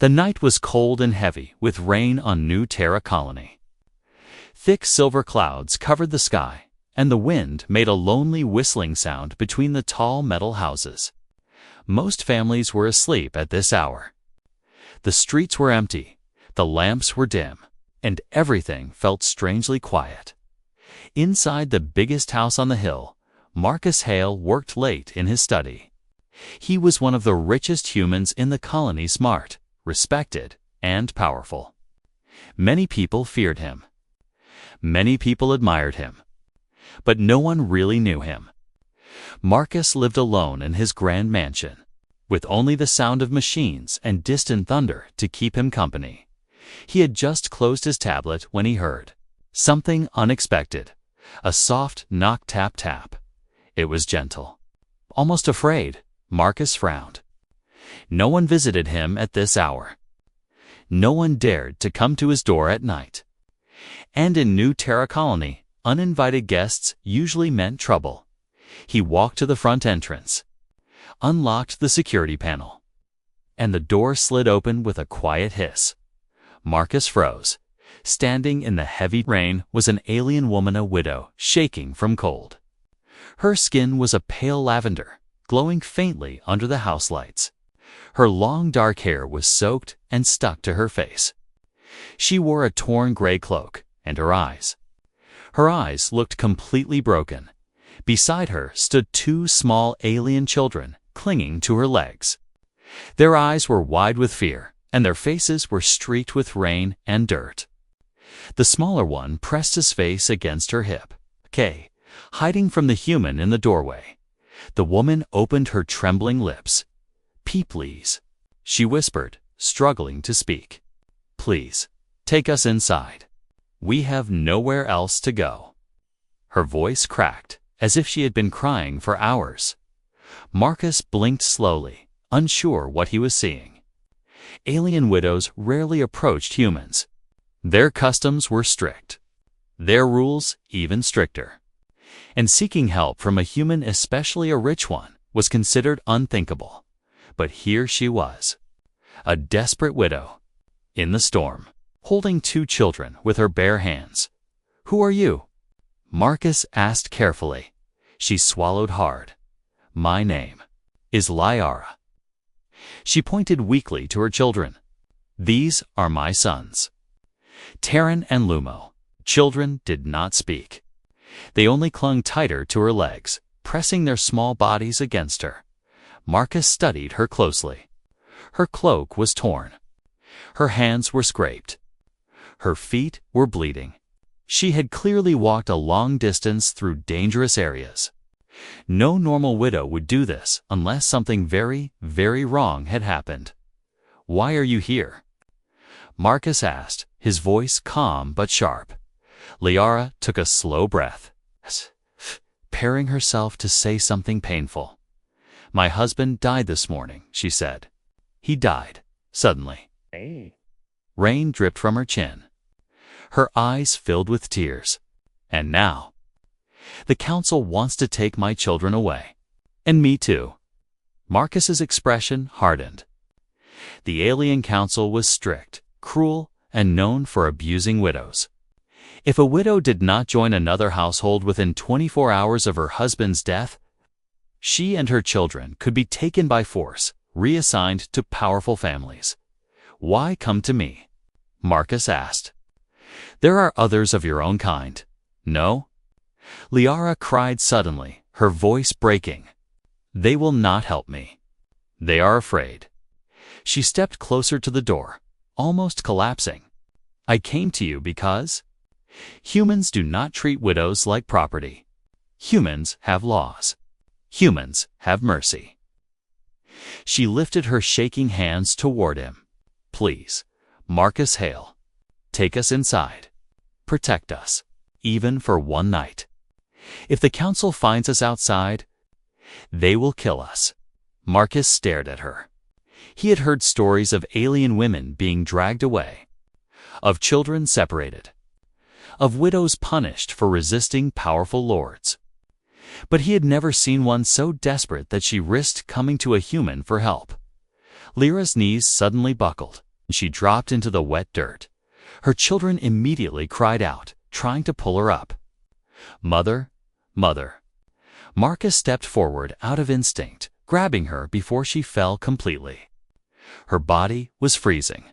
The night was cold and heavy, with rain on New Terra Colony. Thick silver clouds covered the sky, and the wind made a lonely whistling sound between the tall metal houses. Most families were asleep at this hour. The streets were empty, the lamps were dim, and everything felt strangely quiet. Inside the biggest house on the hill, Marcus Hale worked late in his study. He was one of the richest humans in the colony, smart, respected, and powerful. Many people feared him. Many people admired him. But no one really knew him. Marcus lived alone in his grand mansion, with only the sound of machines and distant thunder to keep him company. He had just closed his tablet when he heard something unexpected, a soft knock, tap, tap. It was gentle. Almost afraid, Marcus frowned. No one visited him at this hour. No one dared to come to his door at night. And in New Terra Colony, uninvited guests usually meant trouble. He walked to the front entrance, unlocked the security panel, and the door slid open with a quiet hiss. Marcus froze. Standing in the heavy rain was an alien woman, a widow, shaking from cold. Her skin was a pale lavender, glowing faintly under the house lights. Her long dark hair was soaked and stuck to her face. She wore a torn gray cloak, and her eyes looked completely broken. Beside her stood two small alien children, clinging to her legs. Their eyes were wide with fear, and their faces were streaked with rain and dirt. The smaller one pressed his face against her hip, hiding from the human in the doorway. The woman opened her trembling lips. Please," she whispered, struggling to speak. "Please, take us inside. We have nowhere else to go." Her voice cracked, as if she had been crying for hours. Marcus blinked slowly, unsure what he was seeing. Alien widows rarely approached humans. Their customs were strict, their rules even stricter. And seeking help from a human, especially a rich one, was considered unthinkable. But here she was, a desperate widow, in the storm, holding two children with her bare hands. "Who are you?" Marcus asked carefully. She swallowed hard. "My name is Liara." She pointed weakly to her children. "These are my sons." Terran and Lumo. Children did not speak. They only clung tighter to her legs, pressing their small bodies against her. Marcus studied her closely. Her cloak was torn. Her hands were scraped. Her feet were bleeding. She had clearly walked a long distance through dangerous areas. No normal widow would do this unless something very, very wrong had happened. "Why are you here?" Marcus asked, his voice calm but sharp. Liara took a slow breath, preparing herself to say something painful. "My husband died this morning," she said. "He died, suddenly." Rain dripped from her chin. Her eyes filled with tears. "And now, the council wants to take my children away. And me too." Marcus's expression hardened. The alien council was strict, cruel, and known for abusing widows. If a widow did not join another household within 24 hours of her husband's death, she and her children could be taken by force, reassigned to powerful families. "Why come to me?" Marcus asked. "There are others of your own kind, no?" Liara cried suddenly, her voice breaking. "They will not help me. They are afraid." She stepped closer to the door, almost collapsing. "I came to you because humans do not treat widows like property. Humans have laws. Humans have mercy." She lifted her shaking hands toward him. "Please, Marcus Hale, take us inside. Protect us, even for one night. If the council finds us outside, they will kill us." Marcus stared at her. He had heard stories of alien women being dragged away, of children separated, of widows punished for resisting powerful lords. But he had never seen one so desperate that she risked coming to a human for help. Lyra's knees suddenly buckled, She dropped into the wet dirt. Her children immediately cried out, trying to pull her up. "Mother, mother." Marcus stepped forward out of instinct, grabbing her before she fell completely. Her body was freezing.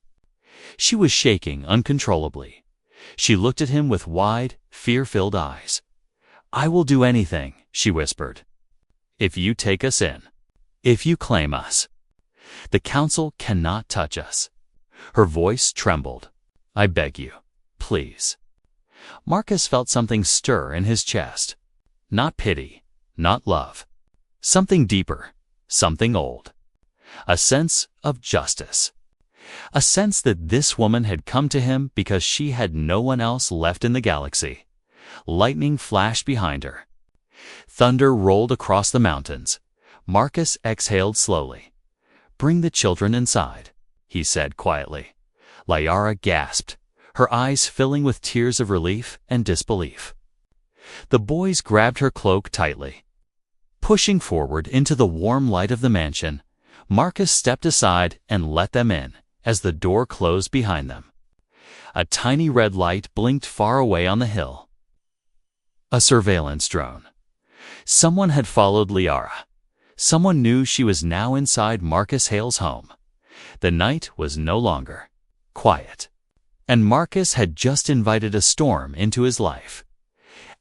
She was shaking uncontrollably. She looked at him with wide, fear-filled eyes. "I will do anything," she whispered. "If you take us in. If you claim us. The council cannot touch us." Her voice trembled. "I beg you, please." Marcus felt something stir in his chest. Not pity, not love. Something deeper, something old. A sense of justice. A sense that this woman had come to him because she had no one else left in the galaxy. Lightning flashed behind her. Thunder rolled across the mountains. Marcus exhaled slowly. "Bring the children inside," he said quietly. Liara gasped, her eyes filling with tears of relief and disbelief. The boys grabbed her cloak tightly. Pushing forward into the warm light of the mansion, Marcus stepped aside and let them in as the door closed behind them. A tiny red light blinked far away on the hill. A surveillance drone. Someone had followed Liara. Someone knew she was now inside Marcus Hale's home. The night was no longer quiet. And Marcus had just invited a storm into his life.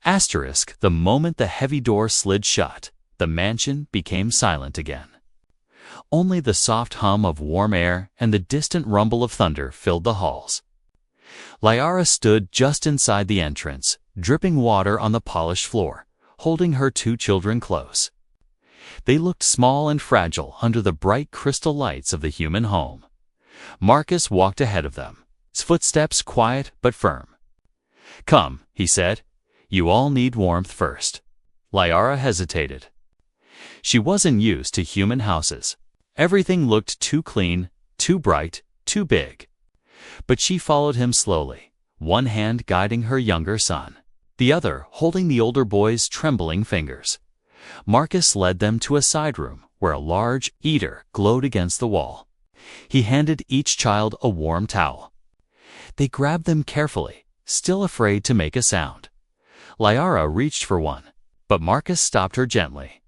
The moment the heavy door slid shut, the mansion became silent again. Only the soft hum of warm air and the distant rumble of thunder filled the halls. Liara stood just inside the entrance, dripping water on the polished floor, holding her two children close. They looked small and fragile under the bright crystal lights of the human home. Marcus walked ahead of them, his footsteps quiet but firm. "Come," he said. "You all need warmth first." Liara hesitated. She wasn't used to human houses. Everything looked too clean, too bright, too big. But she followed him slowly, one hand guiding her younger son, the other holding the older boy's trembling fingers. Marcus led them to a side room where a large heater glowed against the wall. He handed each child a warm towel. They grabbed them carefully, still afraid to make a sound. Liara reached for one, but Marcus stopped her gently.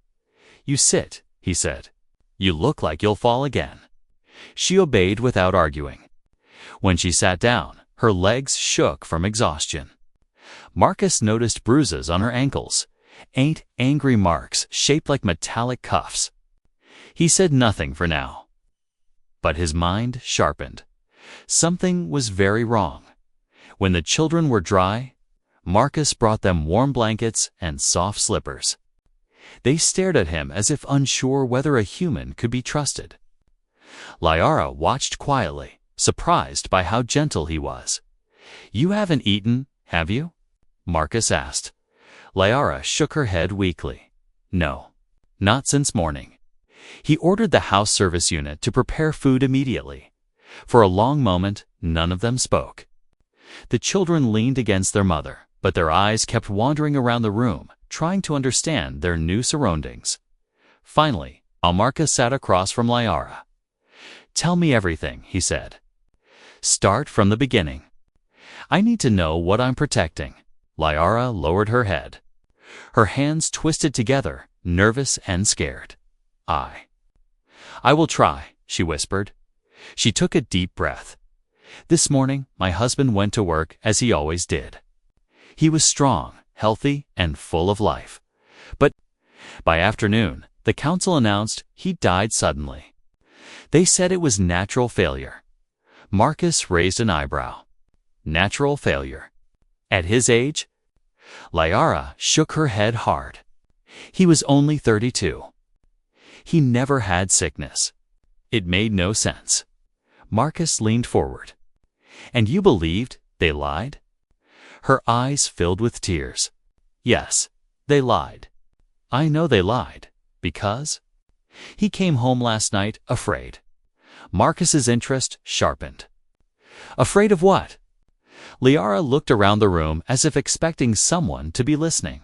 "You sit," he said. "You look like you'll fall again." She obeyed without arguing. When she sat down, her legs shook from exhaustion. Marcus noticed bruises on her ankles, angry marks shaped like metallic cuffs. He said nothing for now. But his mind sharpened. Something was very wrong. When the children were dry, Marcus brought them warm blankets and soft slippers. They stared at him as if unsure whether a human could be trusted. Liara watched quietly, surprised by how gentle he was. "You haven't eaten, have you?" Marcus asked. Liara shook her head weakly. "No, not since morning." He ordered the house service unit to prepare food immediately. For a long moment, none of them spoke. The children leaned against their mother, but their eyes kept wandering around the room, trying to understand their new surroundings. Finally, Marcus sat across from Liara. "Tell me everything," he said. "Start from the beginning. I need to know what I'm protecting." Liara lowered her head. Her hands twisted together, nervous and scared. I will try," she whispered. She took a deep breath. "This morning, my husband went to work as he always did. He was strong, healthy, and full of life. But by afternoon, the council announced he died suddenly. They said it was natural failure." Marcus raised an eyebrow. "Natural failure? At his age?" Liara shook her head hard. "He was only 32. He never had sickness." It made no sense. Marcus leaned forward. "And you believed they lied?" Her eyes filled with tears. "Yes, they lied. I know they lied, because he came home last night afraid." Marcus's interest sharpened. "Afraid of what?" Liara looked around the room as if expecting someone to be listening.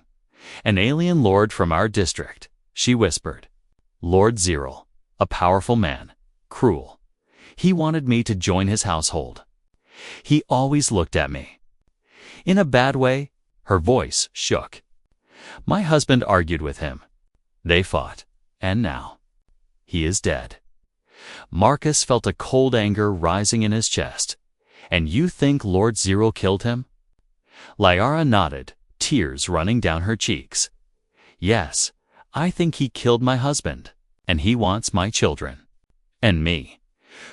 "An alien lord from our district," she whispered. "Lord Ziril, a powerful man, cruel. He wanted me to join his household. He always looked at me. In a bad way, her voice shook. My husband argued with him. They fought, and now he is dead. Marcus felt a cold anger rising in his chest. And you think Lord Zero killed him? Liara nodded, tears running down her cheeks. Yes, I think he killed my husband, and he wants my children. And me.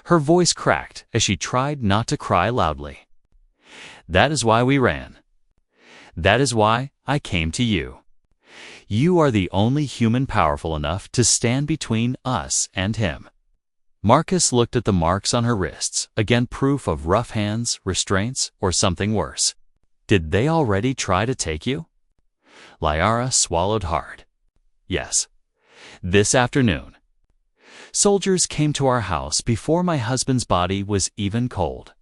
Her voice cracked as she tried not to cry loudly. That is why we ran. That is why I came to you. You are the only human powerful enough to stand between us and him. Marcus looked at the marks on her wrists, again proof of rough hands, restraints, or something worse. Did they already try to take you? Liara swallowed hard. Yes. This afternoon. Soldiers came to our house before my husband's body was even cold.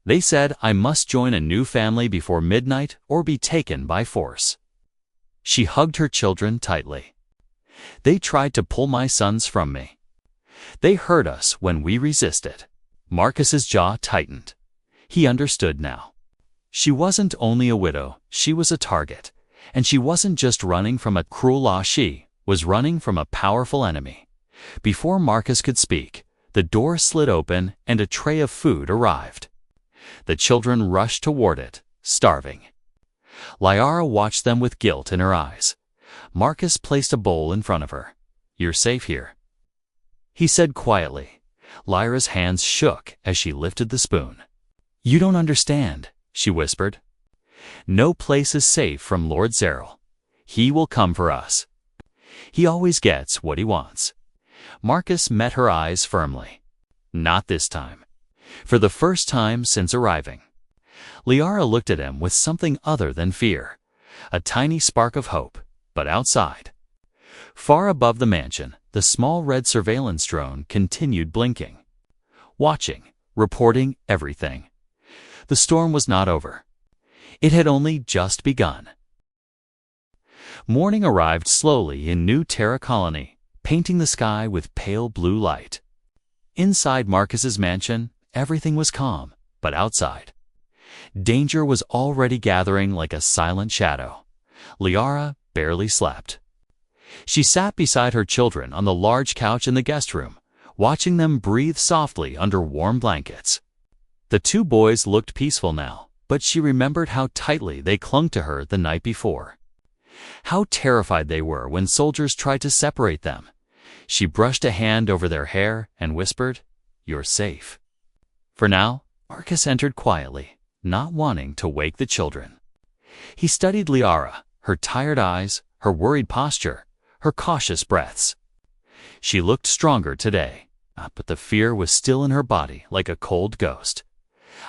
They said I must join a new family before midnight or be taken by force. She hugged her children tightly. They tried to pull my sons from me. They hurt us when we resisted. Marcus's jaw tightened. He understood now. She wasn't only a widow, she was a target. And she wasn't just running from a cruel law, she was running from a powerful enemy. Before Marcus could speak, the door slid open and a tray of food arrived. The children rushed toward it, starving. Liara watched them with guilt in her eyes. Marcus placed a bowl in front of her. You're safe here, he said quietly. Lyra's hands shook as she lifted the spoon. You don't understand, she whispered. No place is safe from Lord Zeril. He will come for us. He always gets what he wants. Marcus met her eyes firmly. Not this time. For the first time since arriving. Liara looked at him with something other than fear. A tiny spark of hope, but outside. Far above the mansion, the small red surveillance drone continued blinking. Watching, reporting everything. The storm was not over. It had only just begun. Morning arrived slowly in New Terra Colony, painting the sky with pale blue light. Inside Marcus's mansion, everything was calm, but outside, danger was already gathering like a silent shadow. Liara barely slept. She sat beside her children on the large couch in the guest room, watching them breathe softly under warm blankets. The two boys looked peaceful now, but she remembered how tightly they clung to her the night before. How terrified they were when soldiers tried to separate them. She brushed a hand over their hair and whispered, "You're safe." For now, Marcus entered quietly, not wanting to wake the children. He studied Liara, her tired eyes, her worried posture, her cautious breaths. She looked stronger today, but the fear was still in her body like a cold ghost.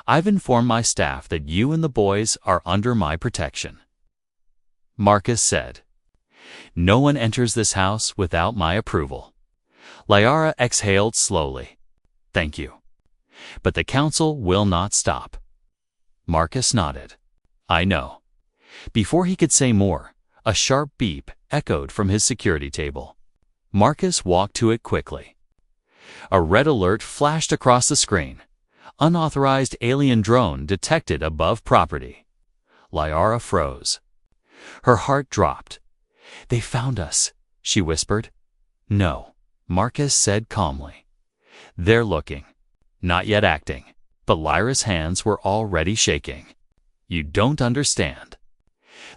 I've informed my staff that you and the boys are under my protection, Marcus said. No one enters this house without my approval. Liara exhaled slowly. Thank you. But the council will not stop. Marcus nodded. I know. Before he could say more, a sharp beep echoed from his security table. Marcus walked to it quickly. A red alert flashed across the screen. Unauthorized alien drone detected above property. Liara froze. Her heart dropped. They found us, she whispered. No, Marcus said calmly. They're looking. Not yet acting. But Lyra's hands were already shaking. You don't understand.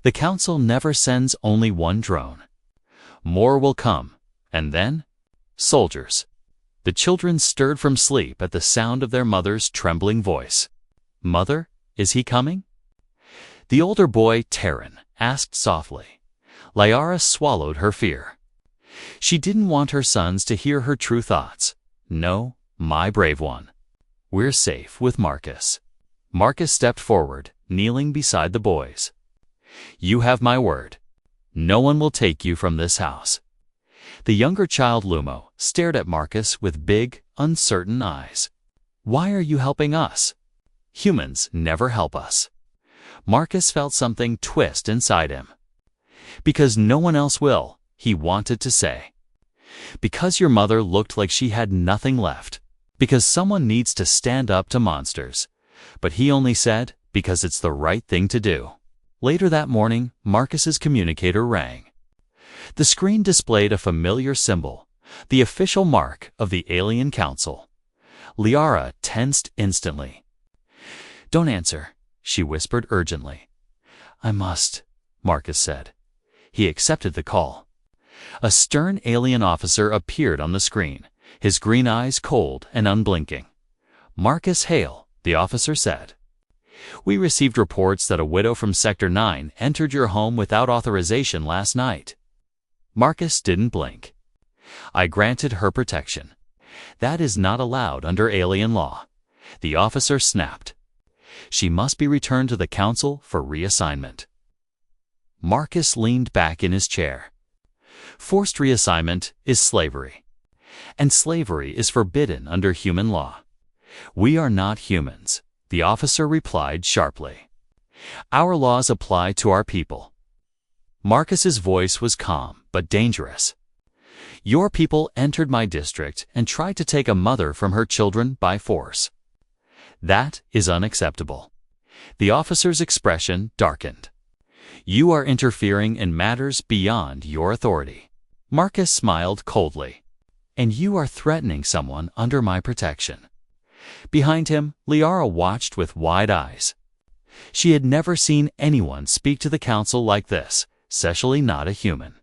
The council never sends only one drone. More will come, and then, soldiers. The children stirred from sleep at the sound of their mother's trembling voice. Mother, is he coming? The older boy, Terran, asked softly. Liara swallowed her fear. She didn't want her sons to hear her true thoughts. No, my brave one. We're safe with Marcus. Marcus stepped forward, kneeling beside the boys. You have my word. No one will take you from this house. The younger child, Lumo, stared at Marcus with big, uncertain eyes. Why are you helping us? Humans never help us. Marcus felt something twist inside him. Because no one else will, he wanted to say. Because your mother looked like she had nothing left. because someone needs to stand up to monsters. But he only said, because it's the right thing to do. Later that morning, Marcus's communicator rang. The screen displayed a familiar symbol, the official mark of the Alien Council. Liara tensed instantly. "Don't answer," she whispered urgently. "I must," Marcus said. He accepted the call. A stern alien officer appeared on the screen, his green eyes cold and unblinking. "Marcus Hale," the officer said. "We received reports that a widow from Sector 9 entered your home without authorization last night." Marcus didn't blink. "I granted her protection. That is not allowed under alien law," the officer snapped. "She must be returned to the council for reassignment." Marcus leaned back in his chair. Forced reassignment is slavery, and slavery is forbidden under human law. "We are not humans," the officer replied sharply. "Our laws apply to our people." Marcus's voice was calm but dangerous. "Your people entered my district and tried to take a mother from her children by force. That is unacceptable." The officer's expression darkened. "You are interfering in matters beyond your authority." Marcus smiled coldly. "And you are threatening someone under my protection." Behind him, Liara watched with wide eyes. She had never seen anyone speak to the council like this, especially not a human.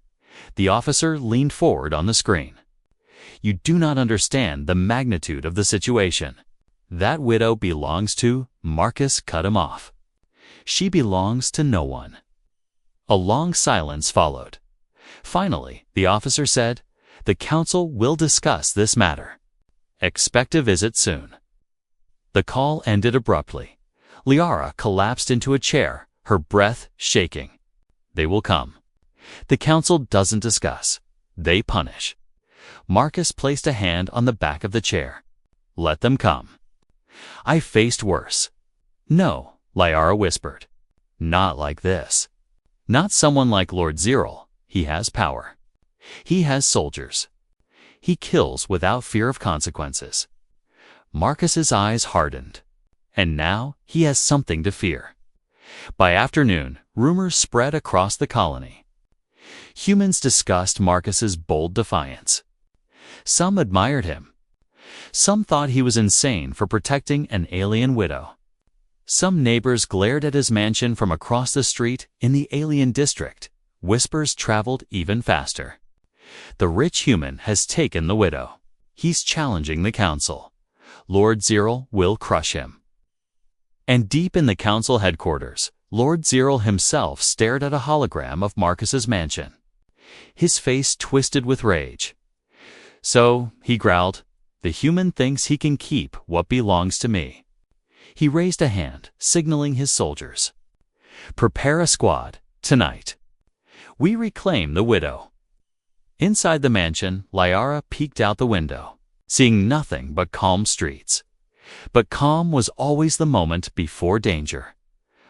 The officer leaned forward on the screen. "You do not understand the magnitude of the situation. That widow belongs to—" Marcus cut him off. "She belongs to no one." A long silence followed. Finally, the officer said, "The council will discuss this matter. Expect a visit soon." The call ended abruptly. Liara collapsed into a chair, her breath shaking. "They will come. The council doesn't discuss. They punish." Marcus placed a hand on the back of the chair. "Let them come." "I faced worse." "No," Liara whispered. "Not like this. Not someone like Lord Ziril. He has power. He has soldiers. He kills without fear of consequences." Marcus's eyes hardened. And now he has something to fear. By afternoon, rumors spread across the colony. Humans discussed Marcus's bold defiance. Some admired him. Some thought he was insane for protecting an alien widow. Some neighbors glared at his mansion from across the street in the alien district. Whispers traveled even faster. "The rich human has taken the widow. He's challenging the council. Lord Ziril will crush him." And deep in the council headquarters, Lord Ziril himself stared at a hologram of Marcus's mansion. His face twisted with rage. "So," he growled, "the human thinks he can keep what belongs to me." He raised a hand, signaling his soldiers. "Prepare a squad, tonight. We reclaim the widow." Inside the mansion, Liara peeked out the window, seeing nothing but calm streets. But calm was always the moment before danger.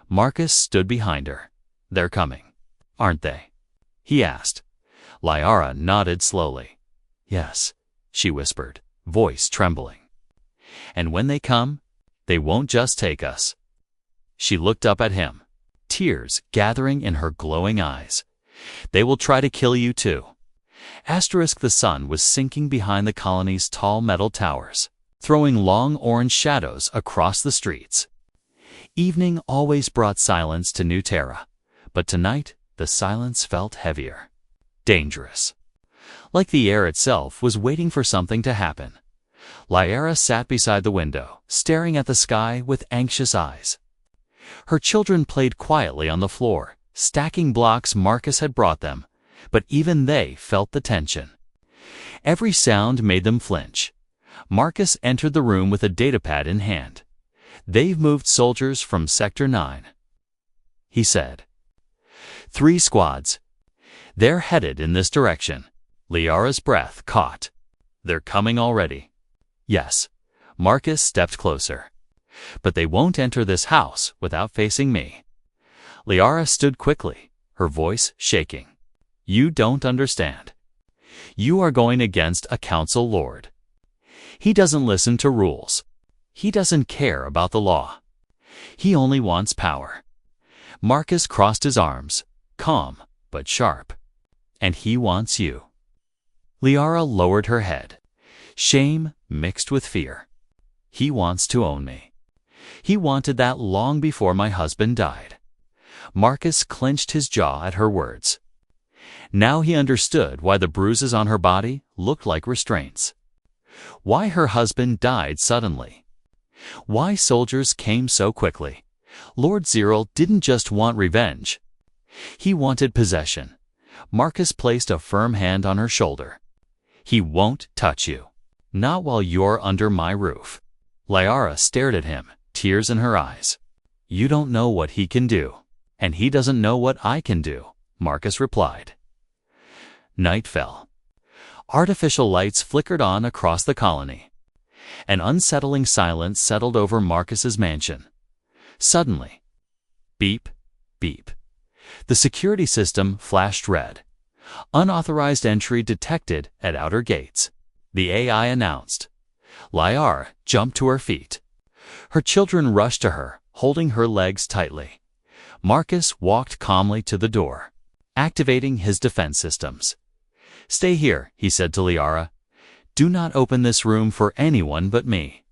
Marcus stood behind her. "They're coming, aren't they?" he asked. Liara nodded slowly. "Yes," she whispered, voice trembling. "And when they come, they won't just take us." She looked up at him, tears gathering in her glowing eyes. "They will try to kill you too." The sun was sinking behind the colony's tall metal towers, throwing long orange shadows across the streets. Evening always brought silence to New Terra, but tonight the silence felt heavier, dangerous. Like the air itself was waiting for something to happen. Liara sat beside the window, staring at the sky with anxious eyes. Her children played quietly on the floor, stacking blocks Marcus had brought them, but even they felt the tension. Every sound made them flinch. Marcus entered the room with a datapad in hand. "They've moved soldiers from Sector 9, he said. 3 squads. They're headed in this direction." Liara's breath caught. "They're coming already." "Yes." Marcus stepped closer. "But they won't enter this house without facing me." Liara stood quickly, her voice shaking. "You don't understand. You are going against a council lord." He doesn't listen to rules. He doesn't care about the law. He only wants power. Marcus crossed his arms, calm but sharp. And he wants you. Liara lowered her head, shame mixed with fear. He wants to own me. He wanted that long before my husband died. Marcus clenched his jaw at her words. Now he understood why the bruises on her body looked like restraints. Why her husband died suddenly. Why soldiers came so quickly. Lord Ziril didn't just want revenge. He wanted possession. Marcus placed a firm hand on her shoulder. He won't touch you. Not while you're under my roof. Liara stared at him, tears in her eyes. You don't know what he can do. And he doesn't know what I can do, Marcus replied. Night fell. Artificial lights flickered on across the colony. An unsettling silence settled over Marcus's mansion. Suddenly, beep, beep. The security system flashed red. Unauthorized entry detected at outer gates. The AI announced. Liara jumped to her feet. Her children rushed to her, holding her legs tightly. Marcus walked calmly to the door, activating his defense systems. Stay here, he said to Liara. Do not open this room for anyone but me.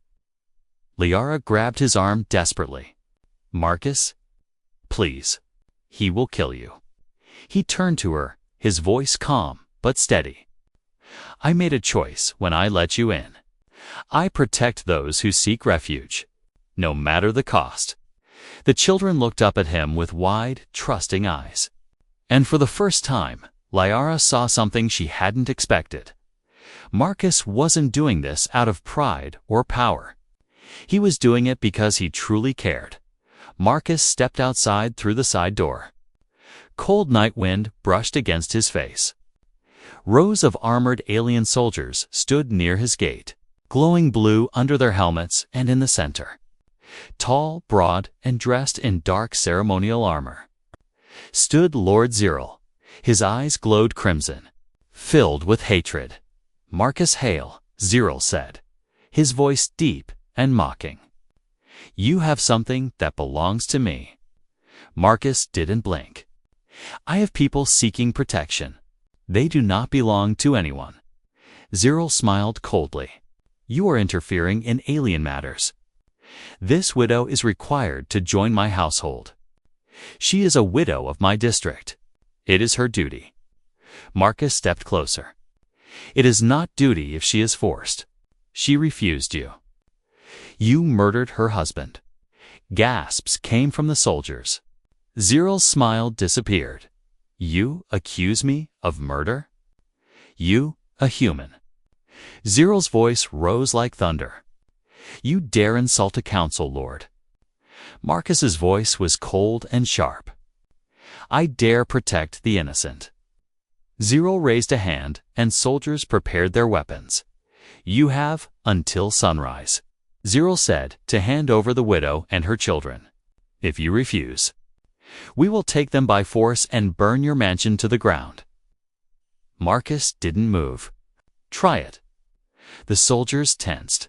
Liara grabbed his arm desperately. Marcus, please. He will kill you. He turned to her, his voice calm but steady. I made a choice when I let you in. I protect those who seek refuge, no matter the cost. The children looked up at him with wide, trusting eyes. And for the first time, Liara saw something she hadn't expected. Marcus wasn't doing this out of pride or power. He was doing it because he truly cared. Marcus stepped outside through the side door. Cold night wind brushed against his face. Rows of armored alien soldiers stood near his gate, glowing blue under their helmets and in the center. Tall, broad, and dressed in dark ceremonial armor. Stood Lord Ziril. His eyes glowed crimson, filled with hatred. Marcus hail, Ziril said, his voice deep and mocking. You have something that belongs to me. Marcus didn't blink. I have people seeking protection. They do not belong to anyone. Ziril smiled coldly. You are interfering in alien matters. This widow is required to join my household. She is a widow of my district. It is her duty. Marcus stepped closer. It is not duty if she is forced. She refused you. You murdered her husband. Gasps came from the soldiers. Ziril's smile disappeared. You accuse me of murder? You, a human. Ziril's voice rose like thunder. You dare insult a council lord. Marcus's voice was cold and sharp. I dare protect the innocent. Ziril raised a hand, and soldiers prepared their weapons. You have until sunrise, Ziril said, to hand over the widow and her children. If you refuse, we will take them by force and burn your mansion to the ground. Marcus didn't move. Try it. The soldiers tensed.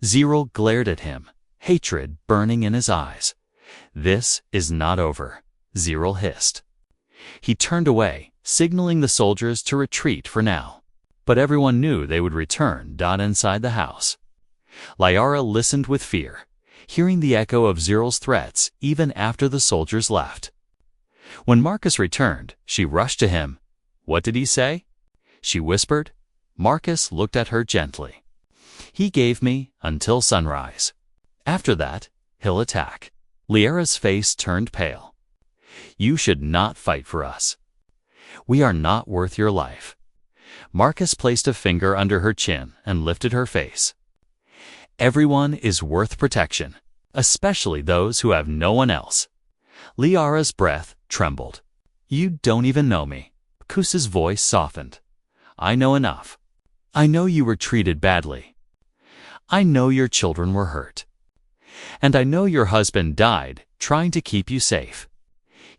Ziril glared at him, hatred burning in his eyes. This is not over, Ziril hissed. He turned away, signaling the soldiers to retreat for now. But everyone knew they would return inside the house. Liara listened with fear, hearing the echo of Ziril's threats even after the soldiers left. When Marcus returned, she rushed to him. What did he say? She whispered. Marcus looked at her gently. He gave me until sunrise. After that, he'll attack. Liara's face turned pale. You should not fight for us. We are not worth your life. Marcus placed a finger under her chin and lifted her face. Everyone is worth protection, especially those who have no one else. Liara's breath trembled. You don't even know me. Kusa's voice softened. I know enough. I know you were treated badly. I know your children were hurt. And I know your husband died trying to keep you safe.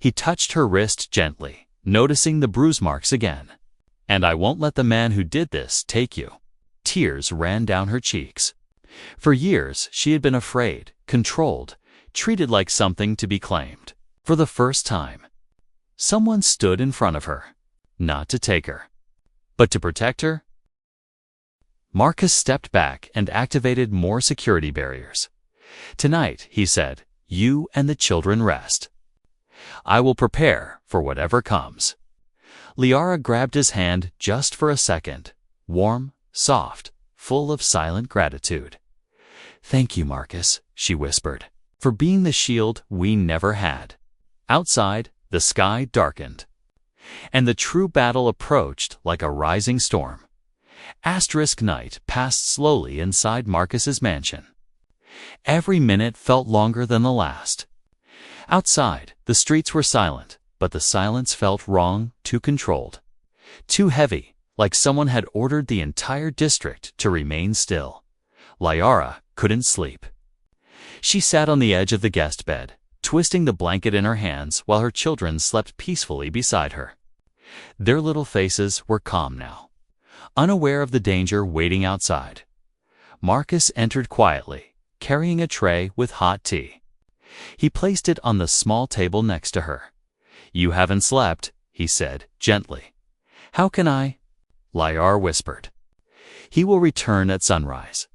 He touched her wrist gently, noticing the bruise marks again. And I won't let the man who did this take you. Tears ran down her cheeks. For years, she had been afraid, controlled, treated like something to be claimed. For the first time, someone stood in front of her, not to take her, but to protect her. Marcus stepped back and activated more security barriers. "Tonight," he said, "you and the children rest. I will prepare for whatever comes." Liara grabbed his hand just for a second, warm, soft, full of silent gratitude. "Thank you, Marcus," she whispered, "for being the shield we never had." Outside, the sky darkened, and the true battle approached like a rising storm. Asterisk night passed slowly inside Marcus's mansion. Every minute felt longer than the last. Outside, the streets were silent, but the silence felt wrong, too controlled, too heavy, like someone had ordered the entire district to remain still. Liara couldn't sleep. She sat on the edge of the guest bed, twisting the blanket in her hands while her children slept peacefully beside her. Their little faces were calm now, unaware of the danger waiting outside. Marcus entered quietly, carrying a tray with hot tea. He placed it on the small table next to her. "You haven't slept," he said gently. "How can I?" Liara whispered. "He will return at sunrise."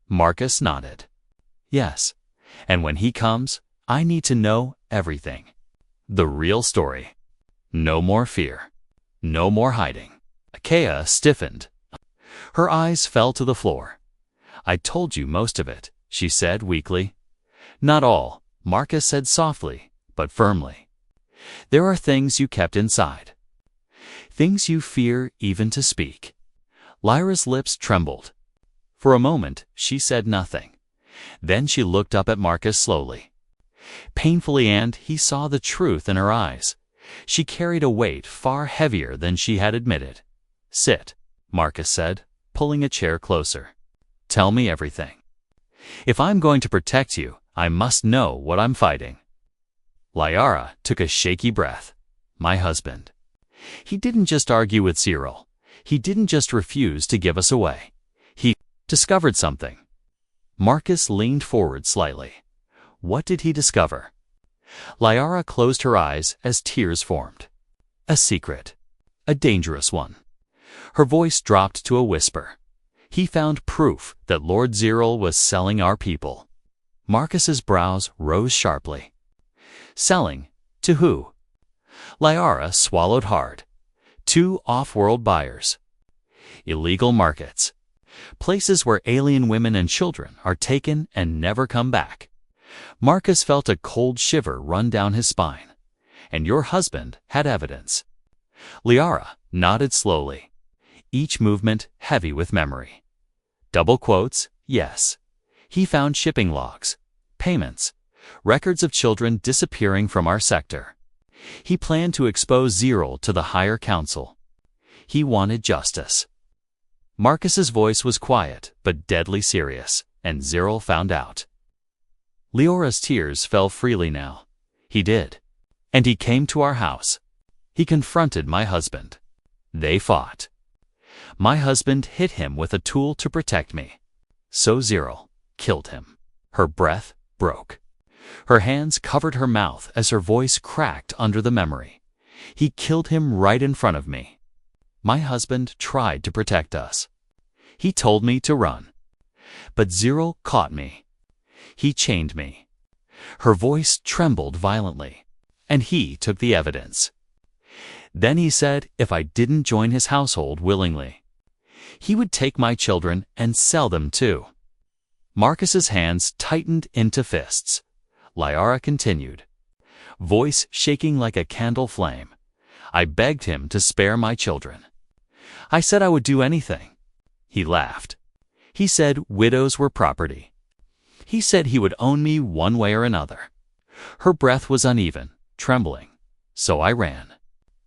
Marcus nodded. "Yes, and when he comes, I need to know everything. The real story. No more fear. No more hiding." Achaia stiffened. Her eyes fell to the floor. "I told you most of it," she said weakly. "Not all," Marcus said softly, but firmly. "There are things you kept inside. Things you fear even to speak." Lyra's lips trembled. For a moment, she said nothing. Then she looked up at Marcus slowly. Painfully, and he saw the truth in her eyes. She carried a weight far heavier than she had admitted. "Sit," Marcus said, pulling a chair closer. "Tell me everything. If I'm going to protect you, I must know what I'm fighting." Liara took a shaky breath. "My husband. He didn't just argue with Cyril. He didn't just refuse to give us away. He discovered something." Marcus leaned forward slightly. What did he discover? Liara closed her eyes as tears formed. "A secret. A dangerous one." Her voice dropped to a whisper. "He found proof that Lord Cyril was selling our people." Marcus's brows rose sharply. "Selling? To who?" Liara swallowed hard. "To off-world buyers. Illegal markets. Places where alien women and children are taken and never come back." Marcus felt a cold shiver run down his spine. "And your husband had evidence." Liara nodded slowly, each movement heavy with memory. Double quotes, yes. He found shipping logs, payments, records of children disappearing from our sector. He planned to expose Cyril to the higher council. He wanted justice. Marcus's voice was quiet but deadly serious, and Cyril found out. Liara's tears fell freely now. "He did. And he came to our house. He confronted my husband. They fought. My husband hit him with a tool to protect me. So Cyril killed him." Her breath broke. Her hands covered her mouth as her voice cracked under the memory. "He killed him right in front of me. My husband tried to protect us. He told me to run. But Cyril caught me. He chained me." Her voice trembled violently. "And he took the evidence. Then he said if I didn't join his household willingly, he would take my children and sell them too." Marcus's hands tightened into fists. Liara continued, voice shaking like a candle flame. "I begged him to spare my children. I said I would do anything." He laughed. "He said widows were property. He said he would own me one way or another." Her breath was uneven, trembling. "So I ran.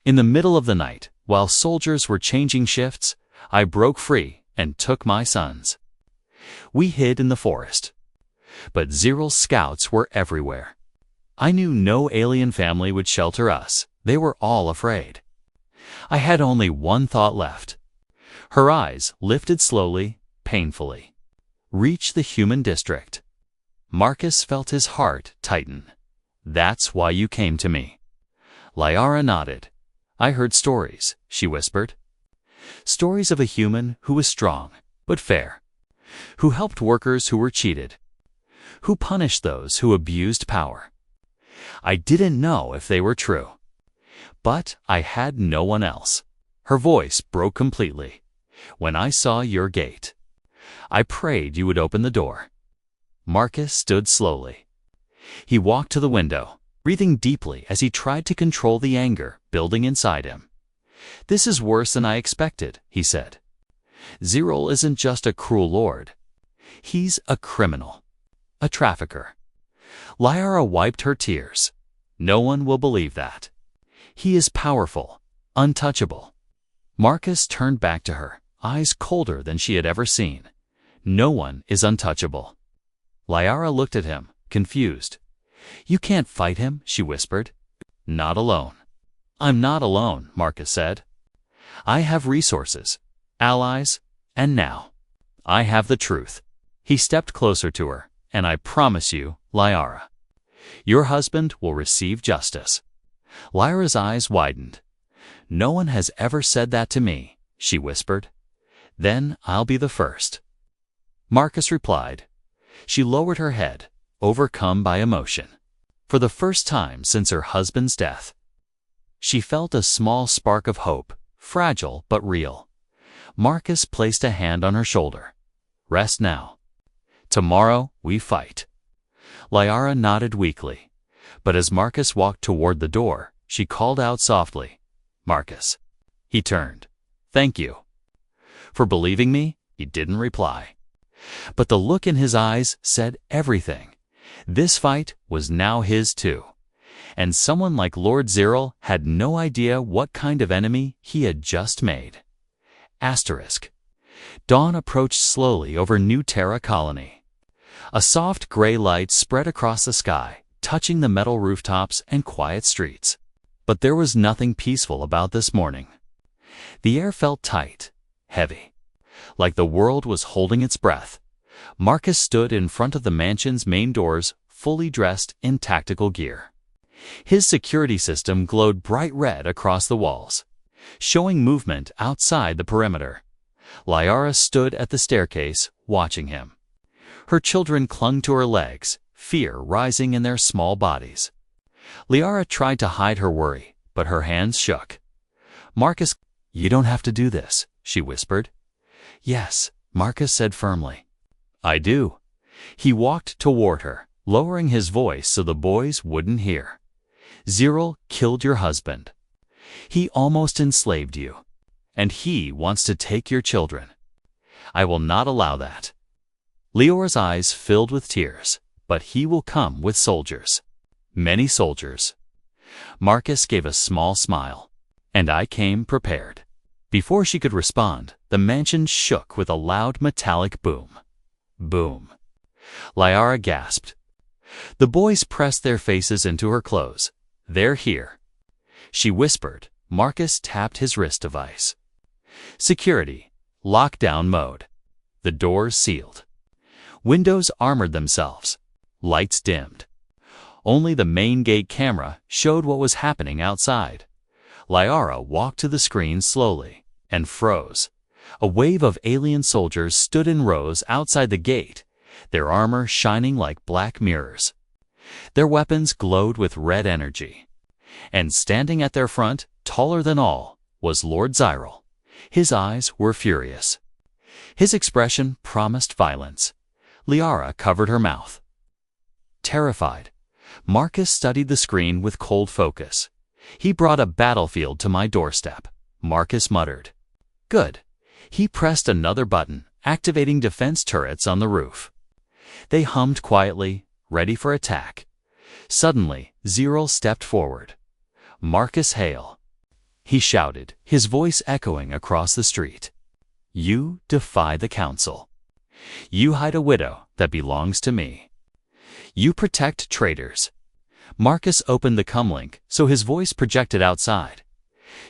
In the middle of the night, while soldiers were changing shifts, I broke free and took my sons. We hid in the forest. But Cyril's scouts were everywhere. I knew no alien family would shelter us. They were all afraid. I had only one thought left. Her eyes lifted slowly, painfully. Reach the human district. Marcus felt his heart tighten. That's why you came to me. Liara nodded. I heard stories, she whispered. Stories of a human who was strong, but fair. Who helped workers who were cheated. Who punished those who abused power. I didn't know if they were true. But I had no one else. Her voice broke completely. When I saw your gate, I prayed you would open the door. Marcus stood slowly. He walked to the window, breathing deeply as he tried to control the anger building inside him. This is worse than I expected, he said. Ziril isn't just a cruel lord. He's a criminal. A trafficker. Liara wiped her tears. No one will believe that. He is powerful, untouchable. Marcus turned back to her, eyes colder than she had ever seen. No one is untouchable. Liara looked at him, confused. You can't fight him, she whispered. Not alone. I'm not alone, Marcus said. I have resources, allies, and now I have the truth. He stepped closer to her, and I promise you, Liara, your husband will receive justice. Lyra's eyes widened. No one has ever said that to me, she whispered. Then I'll be the first. Marcus replied. She lowered her head, overcome by emotion. For the first time since her husband's death, she felt a small spark of hope, fragile but real. Marcus placed a hand on her shoulder. Rest now. Tomorrow we fight. Liara nodded weakly, but as Marcus walked toward the door, she called out softly, Marcus. He turned. Thank you. For believing me, he didn't reply. But the look in his eyes said everything. This fight was now his too. And someone like Lord Ziril had no idea what kind of enemy he had just made. Asterisk. Dawn approached slowly over New Terra Colony. A soft gray light spread across the sky, touching the metal rooftops and quiet streets. But there was nothing peaceful about this morning. The air felt tight, heavy, like the world was holding its breath. Marcus stood in front of the mansion's main doors, fully dressed in tactical gear. His security system glowed bright red across the walls, showing movement outside the perimeter. Liara stood at the staircase, watching him. Her children clung to her legs, fear rising in their small bodies. Liara tried to hide her worry, but her hands shook. Marcus, you don't have to do this, she whispered. Yes, Marcus said firmly. I do. He walked toward her, lowering his voice so the boys wouldn't hear. Ziril killed your husband. He almost enslaved you, and he wants to take your children. I will not allow that. Liara's eyes filled with tears, but he will come with soldiers. Many soldiers. Marcus gave a small smile, and I came prepared. Before she could respond, the mansion shook with a loud metallic boom. Boom. Liara gasped. The boys pressed their faces into her clothes. They're here. She whispered. Marcus tapped his wrist device. Security. Lockdown mode. The doors sealed. Windows armored themselves. Lights dimmed. Only the main gate camera showed what was happening outside. Liara walked to the screen slowly and froze. A wave of alien soldiers stood in rows outside the gate, their armor shining like black mirrors. Their weapons glowed with red energy. And standing at their front, taller than all, was Lord Ziril. His eyes were furious. His expression promised violence. Liara covered her mouth. Terrified, Marcus studied the screen with cold focus. He brought a battlefield to my doorstep, Marcus muttered. Good. He pressed another button, activating defense turrets on the roof. They hummed quietly, ready for attack. Suddenly, Ziril stepped forward. Marcus hail. He shouted, his voice echoing across the street. You defy the council. You hide a widow that belongs to me. You protect traitors. Marcus opened the comlink so his voice projected outside.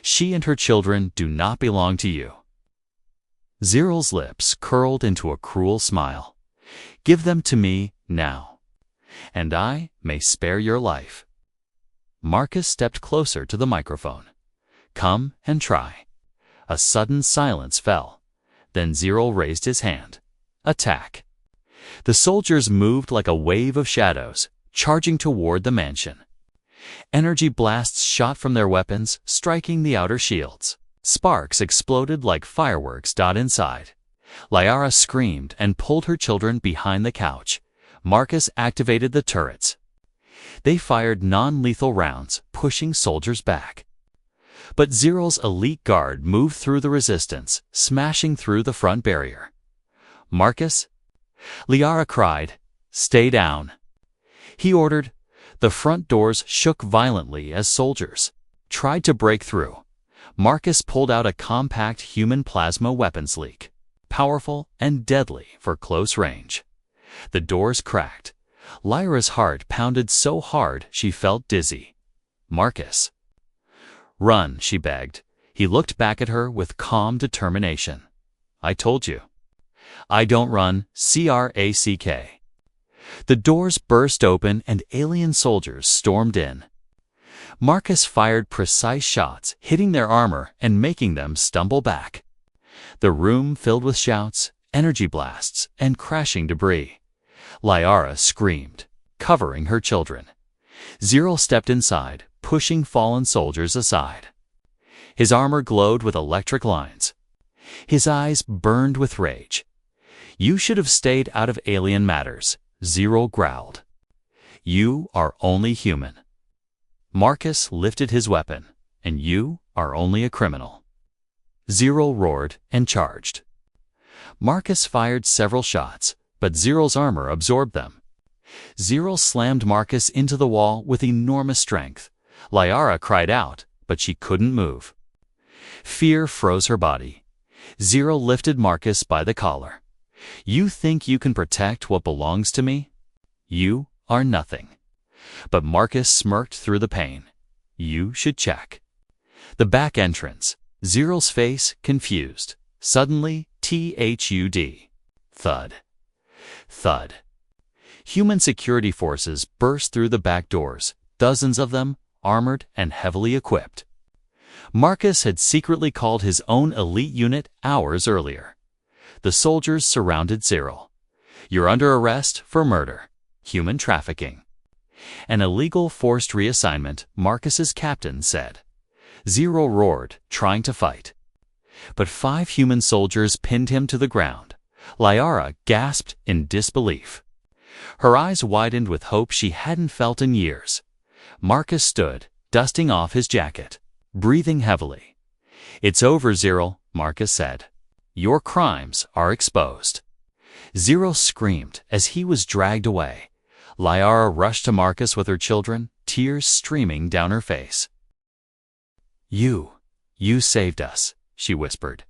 She and her children do not belong to you. Ziral's lips curled into a cruel smile. "Give them to me now, and I may spare your life." Marcus stepped closer to the microphone. "Come and try." A sudden silence fell. Then Ziral raised his hand. "Attack." The soldiers moved like a wave of shadows, charging toward the mansion. Energy blasts shot from their weapons, striking the outer shields. Sparks exploded like fireworks inside. Liara screamed and pulled her children behind the couch. Marcus activated the turrets. They fired non-lethal rounds, pushing soldiers back. But Ziral's elite guard moved through the resistance, smashing through the front barrier. "Marcus?" Liara cried. "Stay down." He ordered. The front doors shook violently as soldiers tried to break through. Marcus pulled out a compact human plasma weapons leak, powerful and deadly for close range. The doors cracked. Lyra's heart pounded so hard she felt dizzy. "Marcus." "Run," she begged. He looked back at her with calm determination. "I told you." "I don't run, crack." The doors burst open and alien soldiers stormed in. Marcus fired precise shots, hitting their armor and making them stumble back. The room filled with shouts, energy blasts, and crashing debris. Liara screamed, covering her children. Ziral stepped inside, pushing fallen soldiers aside. His armor glowed with electric lines. His eyes burned with rage. "You should have stayed out of alien matters," Ziral growled. "You are only human." Marcus lifted his weapon. "And you are only a criminal." Ziral roared and charged. Marcus fired several shots, but Ziral's armor absorbed them. Ziral slammed Marcus into the wall with enormous strength. Liara cried out, but she couldn't move. Fear froze her body. Ziral lifted Marcus by the collar. "You think you can protect what belongs to me? You are nothing." But Marcus smirked through the pain. "You should check." The back entrance. Ziral's face confused. Suddenly, THUD. Thud. Thud. Human security forces burst through the back doors, dozens of them, armored and heavily equipped. Marcus had secretly called his own elite unit hours earlier. The soldiers surrounded Ziral. "You're under arrest for murder, human trafficking." "An illegal forced reassignment," Marcus's captain said. Ziral roared, trying to fight. But 5 human soldiers pinned him to the ground. Liara gasped in disbelief. Her eyes widened with hope she hadn't felt in years. Marcus stood, dusting off his jacket, breathing heavily. "It's over, Ziral," Marcus said. "Your crimes are exposed." Ziral screamed as he was dragged away. Liara rushed to Marcus with her children, tears streaming down her face. You saved us," she whispered.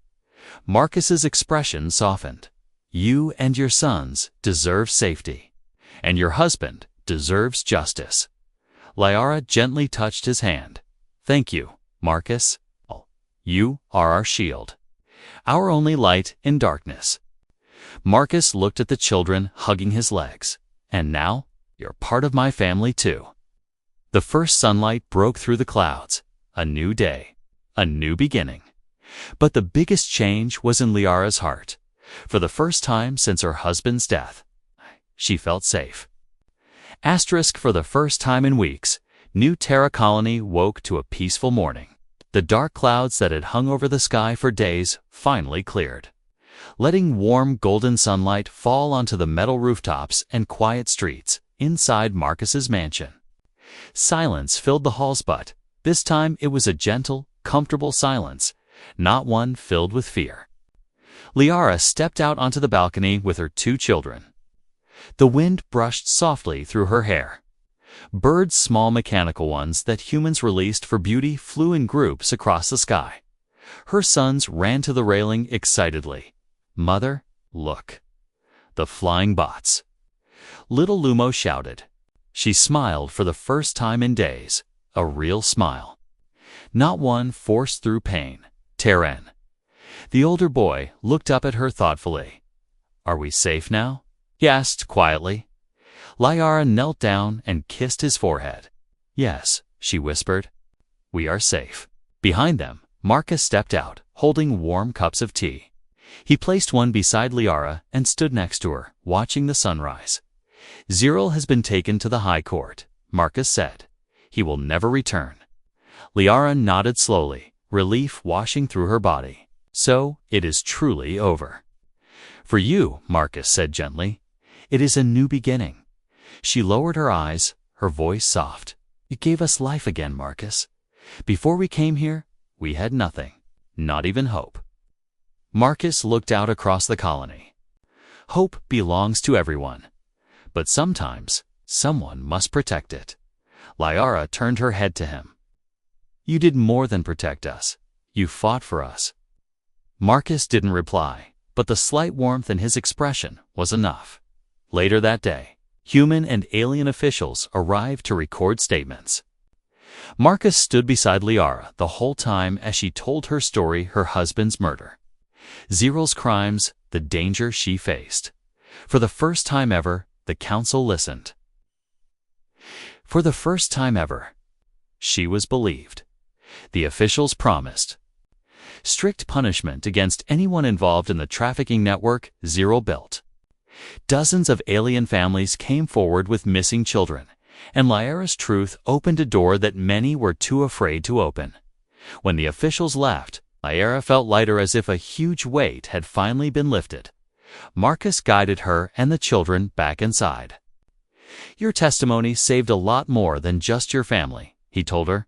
Marcus's expression softened. "You and your sons deserve safety, and your husband deserves justice." Liara gently touched his hand. "Thank you, Marcus. You are our shield, our only light in darkness." Marcus looked at the children hugging his legs. "And now, you're part of my family too." The first sunlight broke through the clouds. A new day, a new beginning. But the biggest change was in Liara's heart. For the first time since her husband's death, she felt safe. For the first time in weeks, New Terra Colony woke to a peaceful morning. The dark clouds that had hung over the sky for days finally cleared, letting warm golden sunlight fall onto the metal rooftops and quiet streets inside Marcus's mansion. Silence filled the halls, but this time it was a gentle, comfortable silence, not one filled with fear. Liara stepped out onto the balcony with her 2 children. The wind brushed softly through her hair. Birds, small mechanical ones that humans released for beauty, flew in groups across the sky. Her sons ran to the railing excitedly. "Mother, look. The flying bots." Little Lumo shouted. She smiled for the first time in days, a real smile. Not one forced through pain. Terran. The older boy looked up at her thoughtfully. "Are we safe now?" he asked quietly. Liara knelt down and kissed his forehead. "Yes," she whispered. "We are safe." Behind them, Marcus stepped out, holding warm cups of tea. He placed one beside Liara and stood next to her, watching the sunrise. "Cyril has been taken to the High Court," Marcus said. "He will never return." Liara nodded slowly, relief washing through her body. "So it is truly over." "For you," Marcus said gently, "it is a new beginning." She lowered her eyes, her voice soft. "You gave us life again, Marcus. Before we came here, we had nothing, not even hope." Marcus looked out across the colony. Hope belongs to everyone, but sometimes someone must protect it. Liara turned her head to him. "You did more than protect us. You fought for us." Marcus didn't reply, but the slight warmth in his expression was enough. Later that day, human and alien officials arrived to record statements. Marcus stood beside Liara the whole time as she told her story, her husband's murder, Cyril's crimes, the danger she faced. For the first time ever, the council listened. For the first time ever, she was believed. The officials promised strict punishment against anyone involved in the trafficking network Cyril built. Dozens of alien families came forward with missing children, and Liara's truth opened a door that many were too afraid to open. When the officials left, Liara felt lighter, as if a huge weight had finally been lifted. Marcus guided her and the children back inside. "Your testimony saved a lot more than just your family," he told her.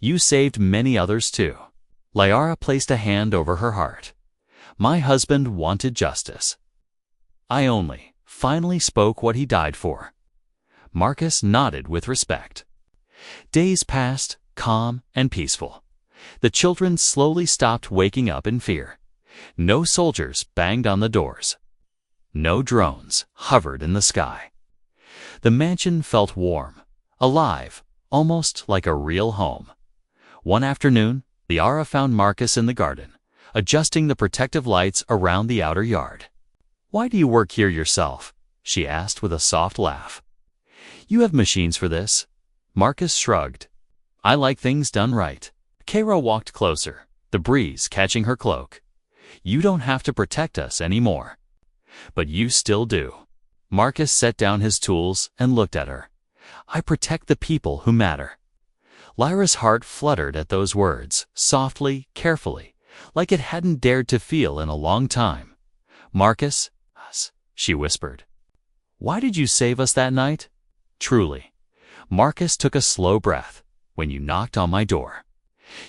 "You saved many others too." Liara placed a hand over her heart. "My husband wanted justice. I only finally spoke what he died for." Marcus nodded with respect. Days passed, calm and peaceful. The children slowly stopped waking up in fear. No soldiers banged on the doors. No drones hovered in the sky. The mansion felt warm, alive, almost like a real home. One afternoon, Liara found Marcus in the garden, adjusting the protective lights around the outer yard. "Why do you work here yourself?" she asked with a soft laugh. "You have machines for this." Marcus shrugged. "I like things done right." Kara walked closer, the breeze catching her cloak. "You don't have to protect us anymore." "But you still do." Marcus set down his tools and looked at her. "I protect the people who matter." Lyra's heart fluttered at those words, softly, carefully, like it hadn't dared to feel in a long time. "Marcus," she whispered. "Why did you save us that night?" "Truly." Marcus took a slow breath. "When you knocked on my door.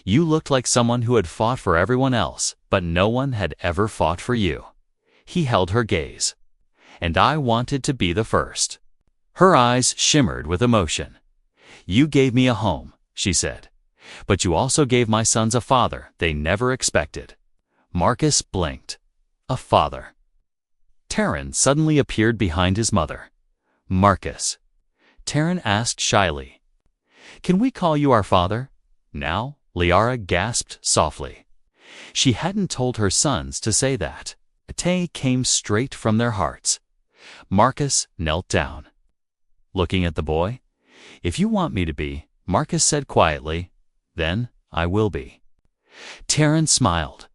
You looked like someone who had fought for everyone else, but no one had ever fought for you." He held her gaze. "And I wanted to be the first." Her eyes shimmered with emotion. "You gave me a home," she said, "but you also gave my sons a father they never expected." Marcus blinked. A father. Taryn suddenly appeared behind his mother. "Marcus," Taryn asked shyly, "can we call you our father?" "Now?" Liara gasped softly. She hadn't told her sons to say that. Tay came straight from their hearts. Marcus knelt down. Looking at the boy, "If you want me to be," Marcus said quietly, "then I will be." Taryn smiled.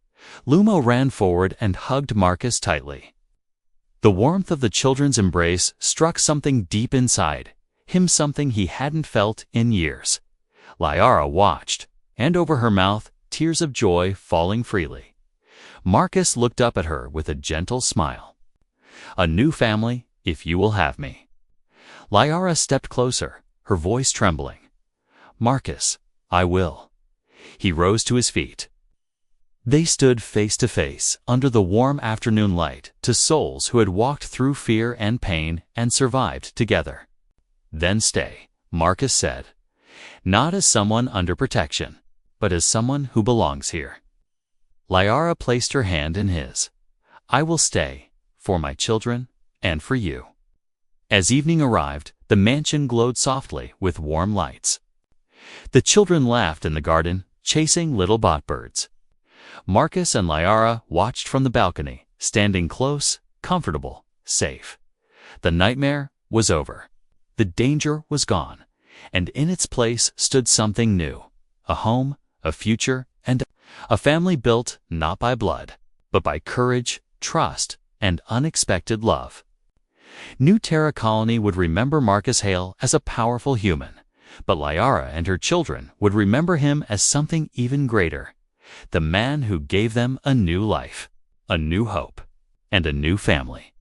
Lumo ran forward and hugged Marcus tightly. The warmth of the children's embrace struck something deep inside him, something he hadn't felt in years. Liara watched, and over her mouth, tears of joy falling freely. Marcus looked up at her with a gentle smile. "A new family, if you will have me." Liara stepped closer, her voice trembling. "Marcus, I will." He rose to his feet. They stood face to face under the warm afternoon light, to souls who had walked through fear and pain and survived together. "Then stay," Marcus said, "not as someone under protection, but as someone who belongs here." Liara placed her hand in his. "I will stay, for my children and for you." As evening arrived, the mansion glowed softly with warm lights. The children laughed in the garden, chasing little bot birds. Marcus and Lyara watched from the balcony, standing close, comfortable, safe. The nightmare was over. The danger was gone, and in its place stood something new: a home, a future, and a family built not by blood, but by courage, trust, and unexpected love. New Terra Colony would remember Marcus Hale as a powerful human, but Lyara and her children would remember him as something even greater: the man who gave them a new life, a new hope, and a new family.